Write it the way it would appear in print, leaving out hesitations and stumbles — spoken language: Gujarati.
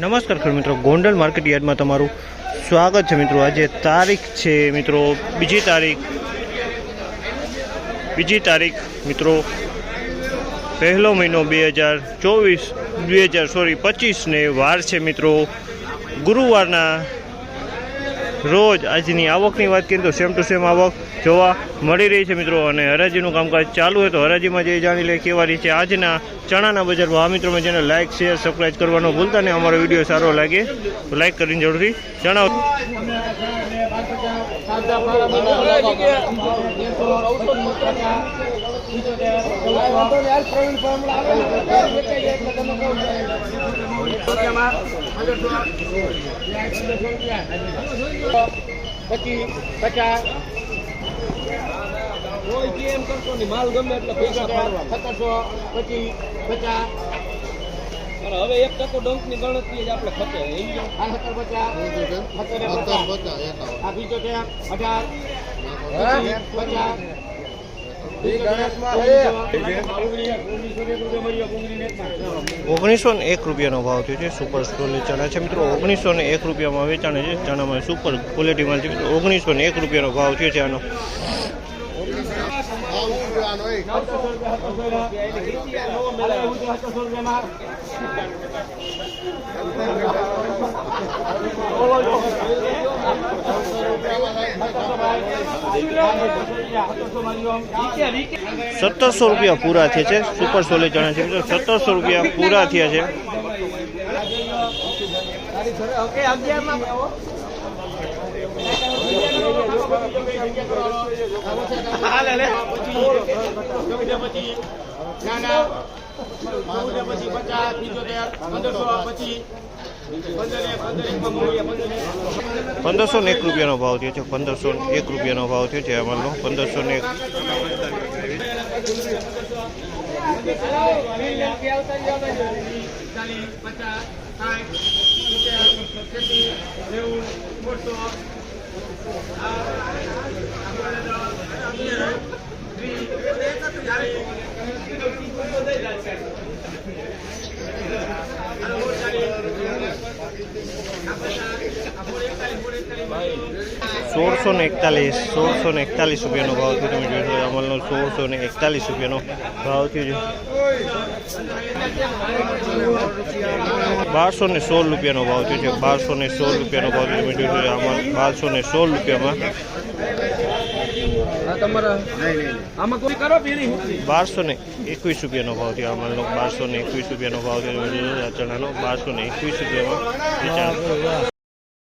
નમસ્કાર ખેડૂત મિત્રો, ગોંડલ માર્કેટ યાર્ડમાં તમારું સ્વાગત છે મિત્રો। આજે તારીખ છે મિત્રો બીજી તારીખ મિત્રો પહેલો મહિનો 2025 ને વાર છે મિત્રો ગુરુવારના રોજ। આજની આવકની વાત કરીએ તો સેમ ટુ સેમ આવક જોવા મળી રહી છે મિત્રો, અને હરાજીનું કામકાજ ચાલુ હોય તો હરાજીમાં જે જાણી લે કેવા રહી છે આજના ચણાના બજારમાં। આ મિત્રો જેને લાઇક શેર સબસ્ક્રાઈબ કરવાનો ભૂલતા નહીં। અમારો વિડીયો સારો લાગે તો લાઇક કરીને જરૂરથી જણાવો। માલ ગમે એટલે પૈસા ફાળવા 1725 હવે 1% ડંકની ગણતરી જ આપણે ખપે 1901 રૂપિયાનો ભાવ થયો છે। સુપર સ્ટોલી ચણા છે મિત્રો, 1901 રૂપિયામાં વેચાણે છે। ચણામાં સુપર ક્વોલિટી માલ છે મિત્રો, 1901 રૂપિયાનો ભાવ થયો છે આનો। ₹1700 પૂરા થયા છે। સુપર સોલે ચણા છે મિત્રો, ₹1700 પૂરા થયા છે। ₹1501 રૂપિયાનો ભાવ થયો છે। ₹1501 રૂપિયાનો ભાવ થયો છે અમારનો 1501। ₹1641 રૂપિયાનો ભાવ થયો। તમે જોઈ શકો અમલનો ₹1641 રૂપિયાનો ભાવ થયો છે। ₹1216 રૂપિયાનો ભાવ થયો છે। ₹1216 રૂપિયાનો ભાવ થયો। તમે જોઈ શકો આમાં ₹1216 રૂપિયામાં ₹1221 રૂપિયાનો ભાવ થયો। અમલનો ₹1221 રૂપિયાનો ભાવ થયો। ચણાનો 1221 રૂપિયામાં